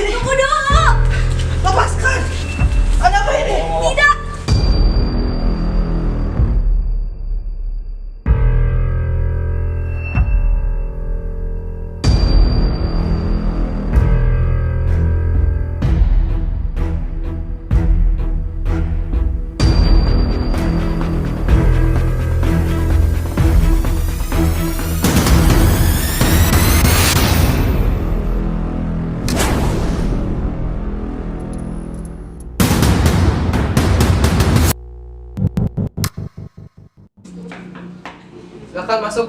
ini? Tunggu dulu. Lepaskan! Ada apa ini? Tidak. Silakan masuk.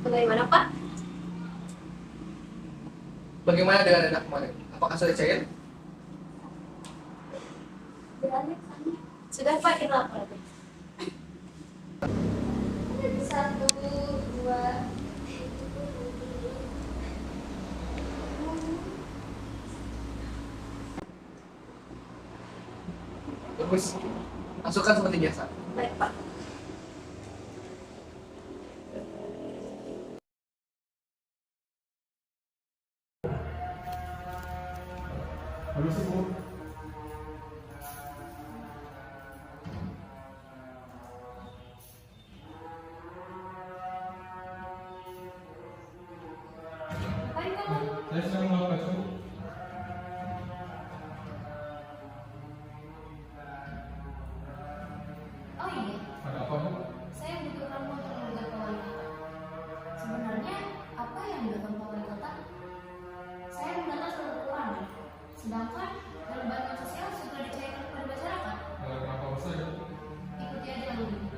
Bagaimana, Pak? Bagaimana dengan anak kemarin? Apakah sudah cair? Sudah, Pak, kita lapor. 1, 2. Bagus. Masukkan seperti biasa. Baik, Pak. Saya sedang melakukan itu. Oh iya, Ada apa, Bu? saya butuh kamu untuk menggugat Pak Wali Kota. Sebenarnya apa yang dilakukan Pak Wali Kota? Saya mendata seluruh keuangan, sedangkan dalam bantuan sosial sudah dicairkan kepada masyarakat. Dalam rangka apa saja? Ikuti aja alur ini.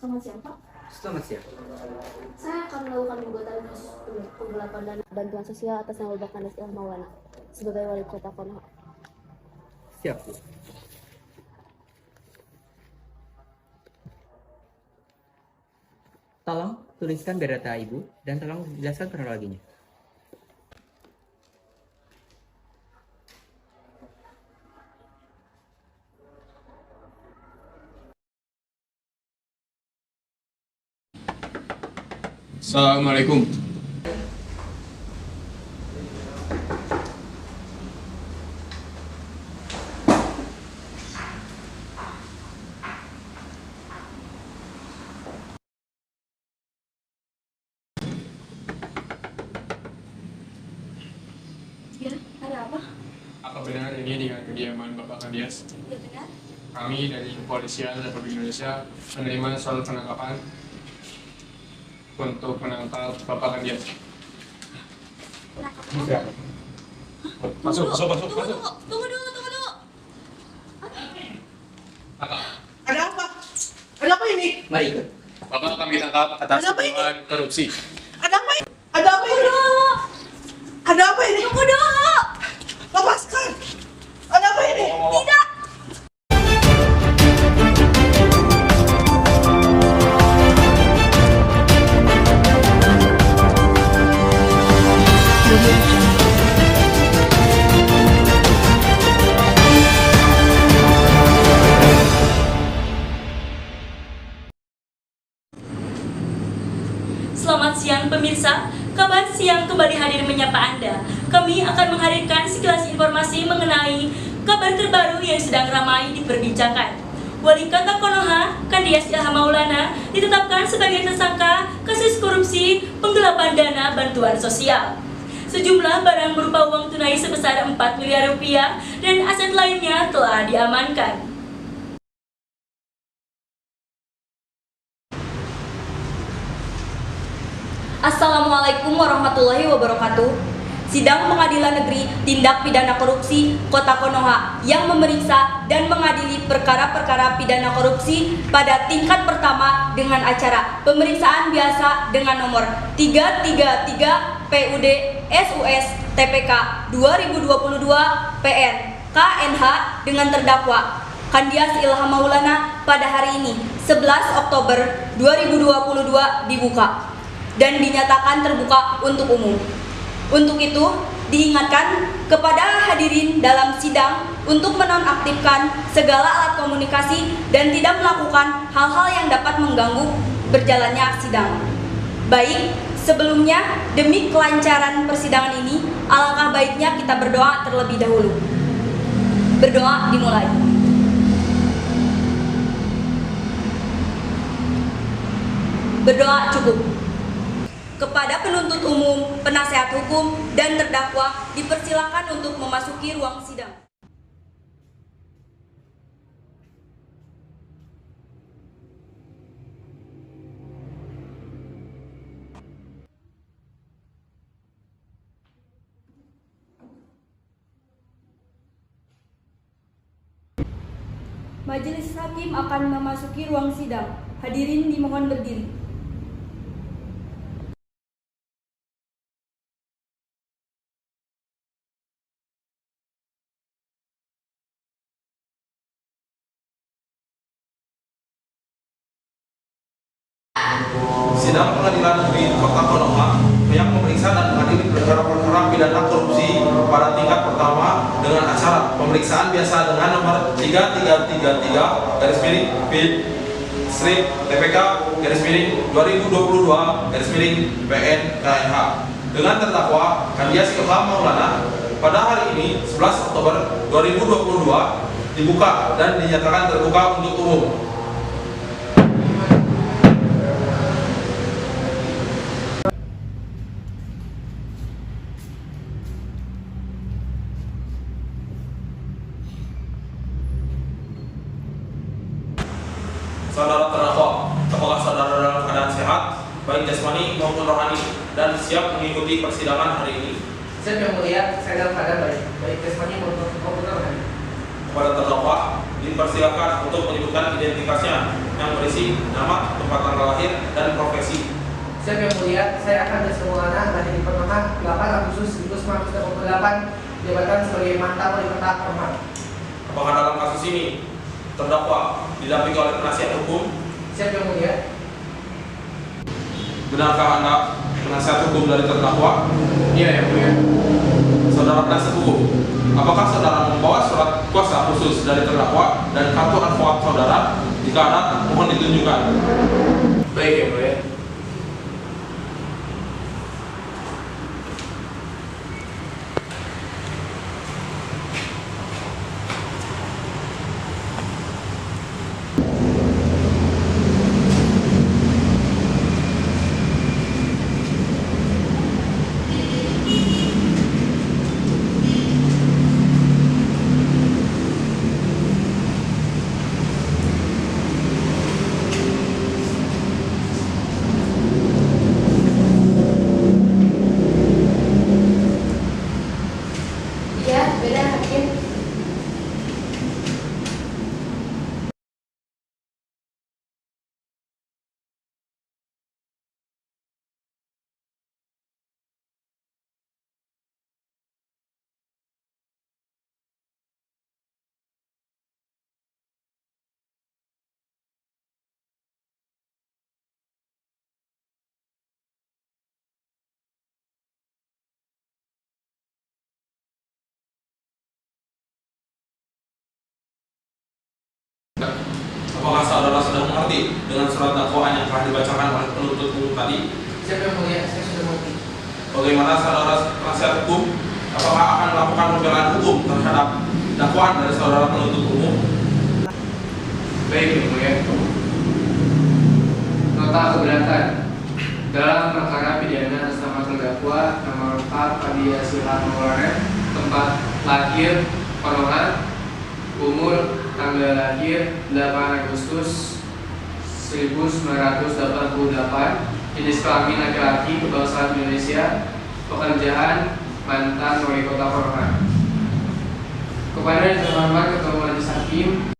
Selamat siang, Pak. Selamat siang. Saya akan melakukan gugatan kasus penggelapan dana bantuan sosial atas nama Bapak Kandes Ilham Maulana sebagai wali kota Konoha. Siap, Bu. Tolong tuliskan biodata Ibu dan tolong jelaskan kronologinya. Assalamualaikum. Ya, ada apa? Apa benar ini dengan kediaman Bapak Kandias? Ya benar. Kami dari Kepolisian Republik Indonesia menerima soal penangkapan untuk menangkap Bapak Kandias. Bisa. Masuk. Tunggu dulu. Apa? Ada apa? Ada apa ini? Mari ikut. Bapak kami tangkap atas Ada apa ini? tuduhan korupsi. Ada apa ini? Ada apa ini? Ada apa ini? Tunggu dulu. Lepaskan! Ada apa ini? Tidak. Selamat siang pemirsa, Kabar Siang kembali hadir menyapa Anda. Kami akan menghadirkan sekilas informasi mengenai kabar terbaru yang sedang ramai diperbincangkan. Wali Kota Konoha, Kandias Ilham Maulana, ditetapkan sebagai tersangka kasus korupsi penggelapan dana bantuan sosial. Sejumlah barang berupa uang tunai sebesar 4 miliar rupiah dan aset lainnya telah diamankan. Assalamualaikum warahmatullahi wabarakatuh. Sidang Pengadilan Negeri Tindak Pidana Korupsi Kota Konoha yang memeriksa dan mengadili perkara-perkara pidana korupsi pada tingkat pertama dengan acara pemeriksaan biasa dengan nomor 333 PUD SUS TPK 2022 PN KNH dengan terdakwa Kandias Ilham Maulana pada hari ini 11 Oktober 2022 dibuka dan dinyatakan terbuka untuk umum. Untuk itu, diingatkan kepada hadirin dalam sidang untuk menonaktifkan segala alat komunikasi dan tidak melakukan hal-hal yang dapat mengganggu berjalannya sidang. Baik, sebelumnya demi kelancaran persidangan ini, alangkah baiknya kita berdoa terlebih dahulu. Berdoa dimulai. Berdoa cukup. Kepada penuntut umum, penasehat hukum, dan terdakwa dipersilakan untuk memasuki ruang sidang. Majelis hakim akan memasuki ruang sidang. Hadirin dimohon berdiri. Sidang Pengadilan Negeri Kota Konoha yang memeriksa dan mengadili perkara-perkara pidana korupsi pada tingkat pertama dengan acara pemeriksaan biasa dengan nomor 3333 garis miring strip TPK garis miring 2022 garis miring PN KNH dengan terdakwa Kandias Ilham Maulana pada hari ini 11 Oktober 2022 dibuka dan dinyatakan terbuka untuk umum. Saudara terdakwa, apakah saudara dalam keadaan sehat, baik jasmani maupun rohani, dan siap mengikuti persidangan hari ini? Siap yang mulia, saya dalam keadaan baik jasmani maupun rohani. Kepada terdakwa, dipersilakan untuk menyebutkan identitasnya yang berisi nama, tempat tanggal lahir, dan profesi. Siap yang mulia, saya akan Desmulana lahir di Konoha 8 Agustus 1988, jabatan sebagai mantan wali kota Konoha. Apakah dalam kasus ini terdakwa didampingi oleh penasihat hukum? Siap yang mulia. Benarkah Anda penasihat hukum dari terdakwa? Iya yang mulia. Saudara penasihat hukum, apakah saudara membawa surat kuasa khusus dari terdakwa dan kartu advokat saudara? Jika ada, mohon ditunjukkan. Baik yang mulia. Iya, beda hakim. Apakah saudara sudah mengerti dengan surat dakwaan yang telah dibacakan oleh penuntut umum tadi? Siap yang mulia, saya sudah mengerti. Bagaimana saudara penasihat hukum? Apakah akan melakukan pembelaan hukum terhadap dakwaan dari saudara penuntut umum? Baik yang mulia. Nota keberatan dalam perkara pidana atas nama terdakwa nomor 4 Kandias Ilham Maulana, tempat lahir Konoha, umur tanggal lahir 8 Agustus 1988, jenis kelamin laki-laki, kebangsaan Indonesia, pekerjaan mantan wali kota Konoha. Kepada yang terhormat Ketua Majelis Hakim,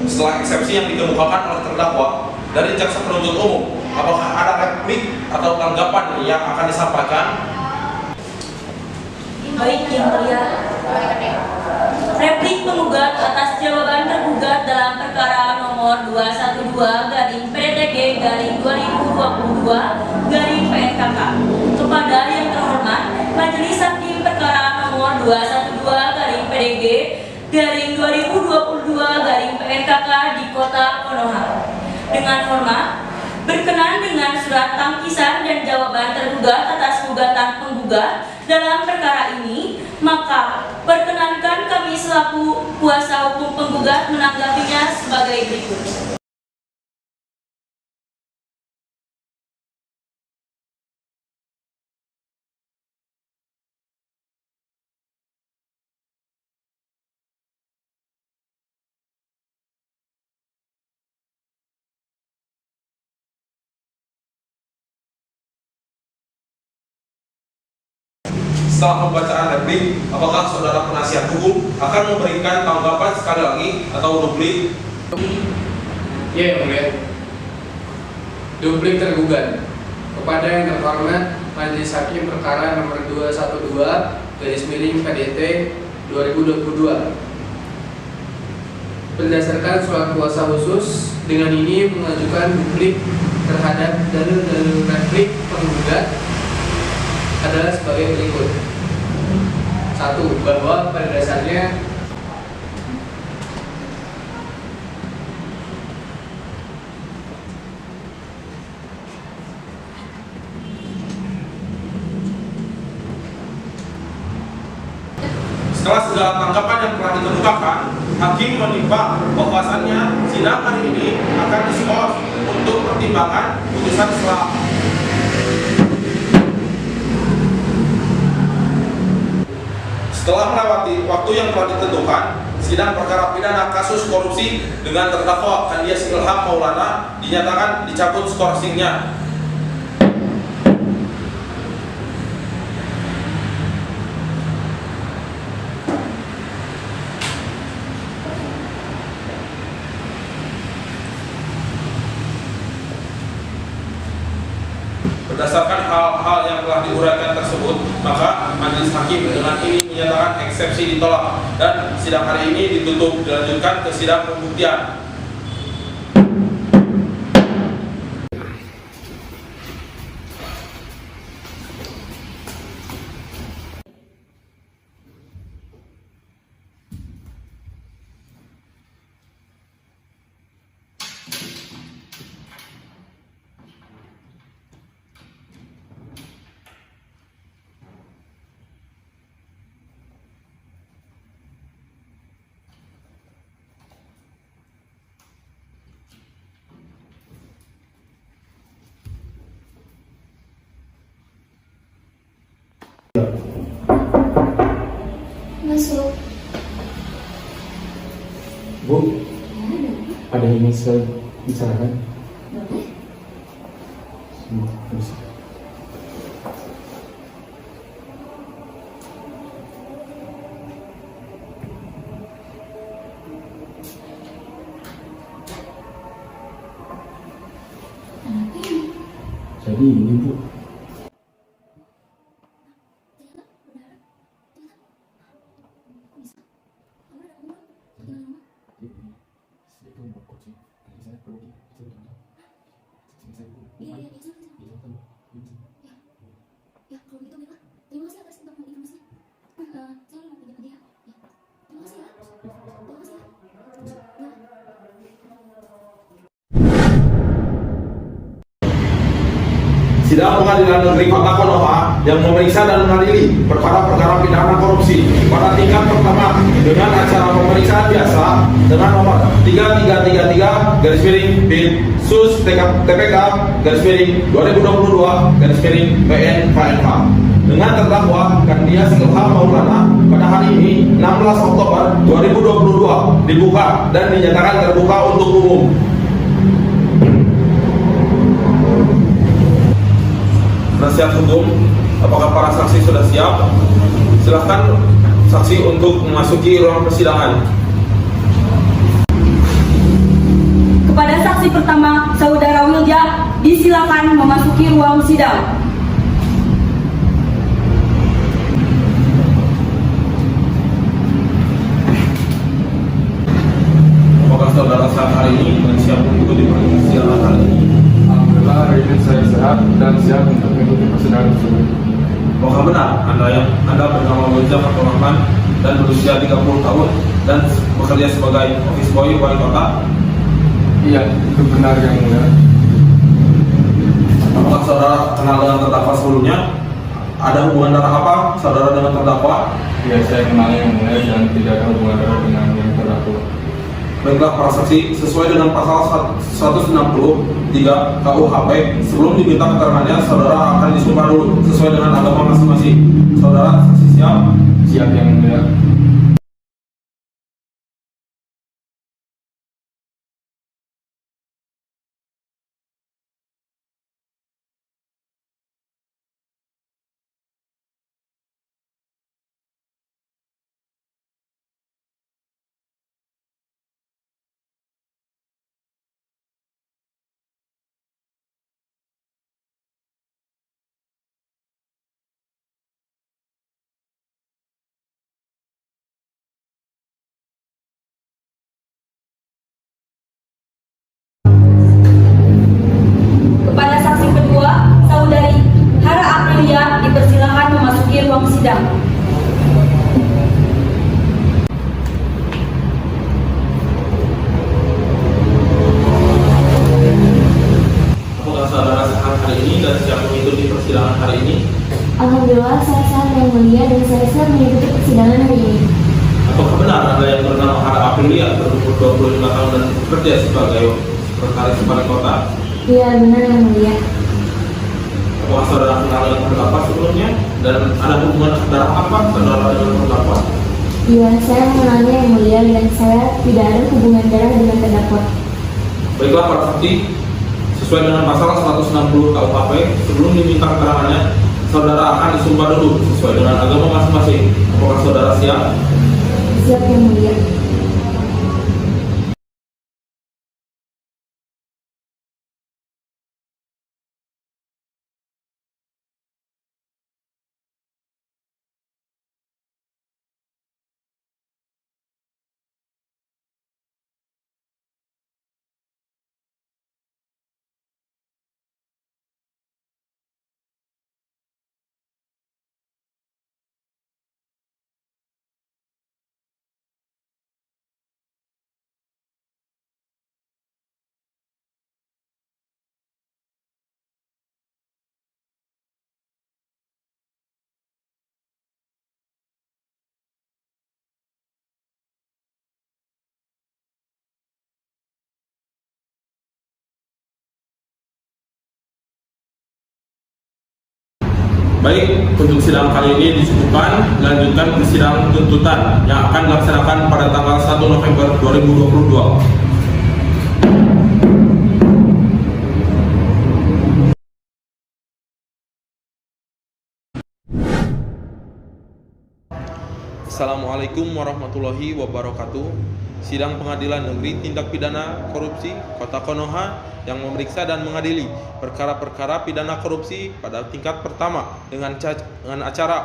Setelah eksepsi yang dikemukakan oleh terdakwa dari jaksa penuntut umum, apakah ada replik atau tanggapan yang akan disampaikan? Baik yang mulia, penggugat atas jawaban tergugat dalam perkara nomor 212/PDG/2022/PNKK kepada yang terhormat Majelis Hakim perkara nomor 212/PDG/2022/PNKK di Kota Konoha. Dengan hormat, berkenan dengan surat tangkisan dan jawaban tergugat atas gugatan penggugat dalam perkara ini, maka perkenankan kami selaku kuasa hukum penggugat menanggapinya sebagai berikut. Setelah pembacaan replik, apakah saudara penasihat hukum akan memberikan tanggapan sekali lagi atau duplik? Ya, yang mulia. Duplik tergugat kepada yang terhormat Majelis Hakim perkara nomor 212/PDT 2022. Berdasarkan surat kuasa khusus, dengan ini mengajukan duplik terhadap dalil-dalil replik penggugat adalah sebagai berikut. 1. Bahwa pada dasarnya Setelah segala tanggapan yang telah dikemukakan, hakim menimbang bahwasannya sidang hari ini akan diskors untuk pertimbangan putusan setelah. Setelah melewati waktu yang telah ditentukan, sidang perkara pidana kasus korupsi dengan terdakwa Candias Ilham Maulana dinyatakan dicabut skorsingnya. Berdasarkan hal-hal yang telah diuraikan tersebut, maka Majelis Hakim dengan ini menyatakan eksepsi ditolak dan sidang hari ini ditutup, dilanjutkan ke sidang pembuktian. Masuk. Bu, ada yang ingin saya bicarakan? Boleh? Bisa. Kenapa ini? Jadi ini Bu, Ya, kalau gitu Mila, terima kasih atas informasinya. Saya mau pinjam dia. Ya, terima kasih ya. Terima kasih ya. Ya. Sidang Pengadilan Negeri Kota Konoha yang memeriksa dan mengadili perkara-perkara pidana korupsi pada tingkat pertama dengan acara pemeriksaan biasa dengan nomor 3333/TPK/2022/PN-KNH dengan terdakwa Candias Ilham Maulana pada hari ini 16 Oktober 2022 dibuka dan dinyatakan terbuka untuk umum. Penasihat hukum, apakah para saksi sudah siap? Silakan saksi untuk memasuki ruang persidangan. Kepada saksi pertama, Saudara Wilja, disilakan memasuki ruang sidang. Anda bernama Mirza Fatul Rahman dan berusia 30 tahun dan bekerja sebagai office boy wali kota? Iya, itu benar yang mulia. Apakah saudara kenal dengan terdakwa sebelumnya? Ada hubungan darah apa saudara dengan terdakwa? Iya, saya kenalnya yang mulia dan tidak ada hubungan darah dengan yang terdakwa. Baiklah para saksi, sesuai dengan pasal 163 KUHP, sebelum diminta keterangannya, saudara akan disumpah dulu sesuai dengan agama masing-masing. Saudara saksi siap? Siap yang mulia. Kepada saksi kedua, Saudari Hara Aprilia dipersilakan memasuki ruang sidang. Apakah saudara sehat hari ini dan siap mengikuti persidangan hari ini? Alhamdulillah saya sehat yang mulia dan saya siap mengikuti persidangan hari ini. Apakah benar Anda yang bernama Hara Aprilia berumur 25 tahun dan bekerja sebagai sekretaris wali kota? Iya benar yang mulia. Apakah saudara kenal dengan terdakwa sebelumnya? Dan ada hubungan darah apa saudara dengan terdakwa? Iya saya mengenalnya yang mulia dan saya tidak ada hubungan darah dengan terdakwa. Baiklah para saksi, sesuai dengan pasal 160 KUHP, sebelum diminta keterangannya, saudara akan disumpah dulu sesuai dengan agama masing-masing. Apakah saudara siap? Siap yang mulia. Baik, untuk sidang kali ini dicukupkan, lanjutkan ke sidang tuntutan yang akan dilaksanakan pada tanggal 1 November 2022. Assalamualaikum warahmatullahi wabarakatuh. Sidang Pengadilan Negeri Tindak Pidana Korupsi Kota Konoha yang memeriksa dan mengadili perkara-perkara pidana korupsi pada tingkat pertama dengan acara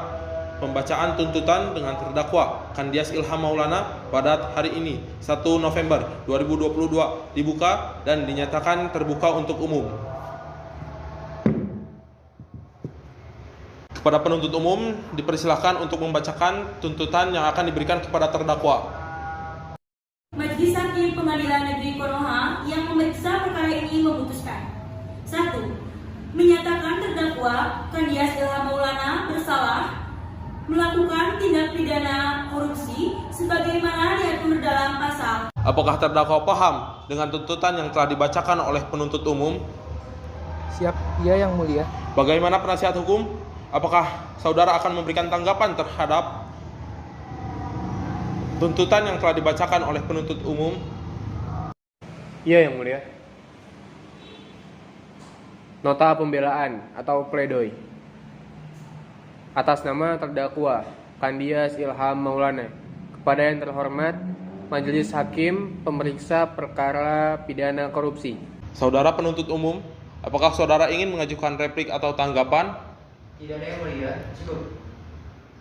pembacaan tuntutan dengan terdakwa Kandias Ilham Maulana pada hari ini 1 November 2022 dibuka dan dinyatakan terbuka untuk umum. Kepada penuntut umum dipersilakan untuk membacakan tuntutan yang akan diberikan kepada terdakwa. Majelis Hakim Pengadilan Negeri Konoha yang memeriksa perkara ini memutuskan 1. Menyatakan terdakwa Kandias Ilham Maulana bersalah melakukan tindak pidana korupsi sebagaimana diatur dalam pasal. Apakah terdakwa paham dengan tuntutan yang telah dibacakan oleh penuntut umum? Siap, iya yang mulia. Bagaimana penasihat hukum? Apakah saudara akan memberikan tanggapan terhadap tuntutan yang telah dibacakan oleh penuntut umum? Iya yang mulia. Nota pembelaan atau pledoi atas nama terdakwa Kandias Ilham Maulana kepada yang terhormat Majelis Hakim Pemeriksa Perkara Pidana Korupsi. Saudara penuntut umum, apakah saudara ingin mengajukan replik atau tanggapan? Tidak ada yang mulia, cukup.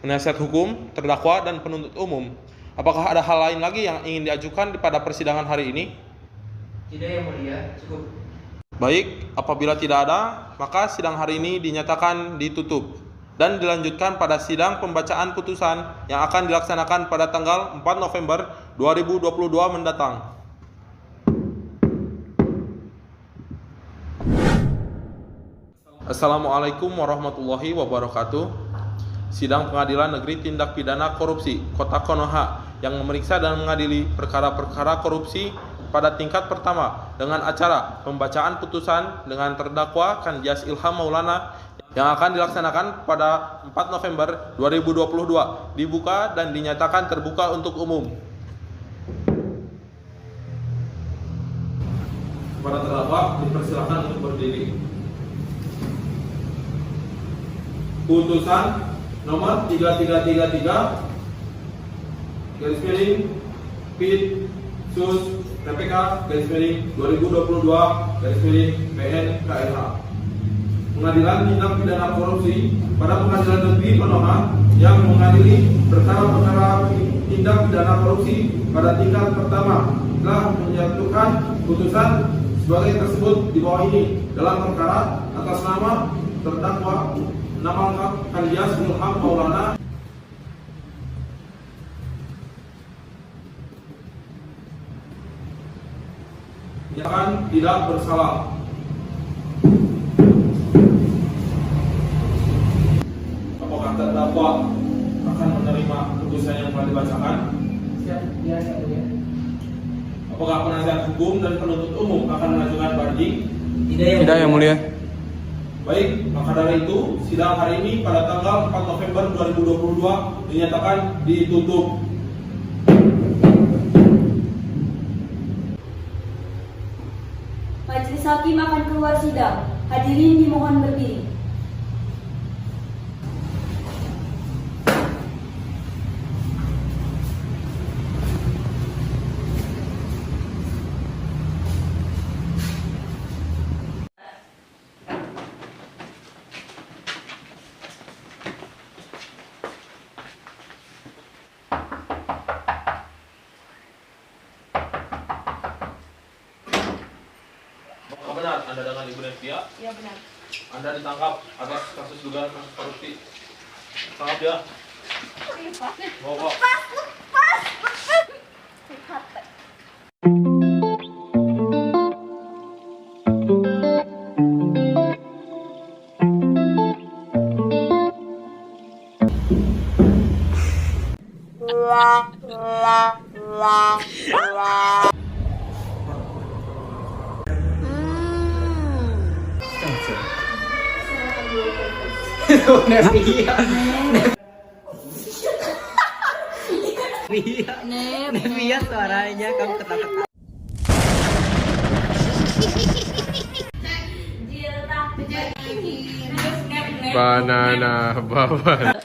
Penasihat hukum, terdakwa, dan penuntut umum, apakah ada hal lain lagi yang ingin diajukan pada persidangan hari ini? Tidak yang mulia, cukup. Baik, apabila tidak ada, maka sidang hari ini dinyatakan ditutup. dan dilanjutkan pada sidang pembacaan putusan yang akan dilaksanakan pada tanggal 4 November 2022 mendatang. Assalamualaikum warahmatullahi wabarakatuh. Sidang Pengadilan Negeri Tindak Pidana Korupsi Kota Konoha yang memeriksa dan mengadili perkara-perkara korupsi pada tingkat pertama dengan acara pembacaan putusan dengan terdakwa Kandias Ilham Maulana yang akan dilaksanakan pada 4 November 2022 dibuka dan dinyatakan terbuka untuk umum. Para terdakwa dipersilakan untuk berdiri. Putusan nomor 3333 garis miring PID Sus PPK garis miring 2022 garis miring PN KLH. Pengadilan Tindak Pidana Korupsi pada Pengadilan Negeri Konoha yang mengadili perkara-perkara tindak pidana korupsi pada tingkat pertama telah menjatuhkan putusan sebagai tersebut di bawah ini dalam perkara atas nama terdakwa nama lengkap Kandias Ilham Maulana yang tidak bersalah. Apakah terdakwa akan menerima putusan yang telah dibacakan? Siap, ya, ya. Apakah penasihat hukum dan penuntut umum akan mengajukan banding? Tidak, Yang Mulia. Baik, maka dari itu sidang hari ini pada tanggal 4 November 2022 dinyatakan ditutup. Majelis Hakim akan keluar sidang. Hadirin dimohon berdiri. Apakah benar Anda dengan Ibu Nevia? Ya benar. Anda ditangkap atas kasus dugaan kasus korupsi. Tangkap ya. Bawa. Nevia suaranya kamu ketawa-ketawa. Banana, bawa.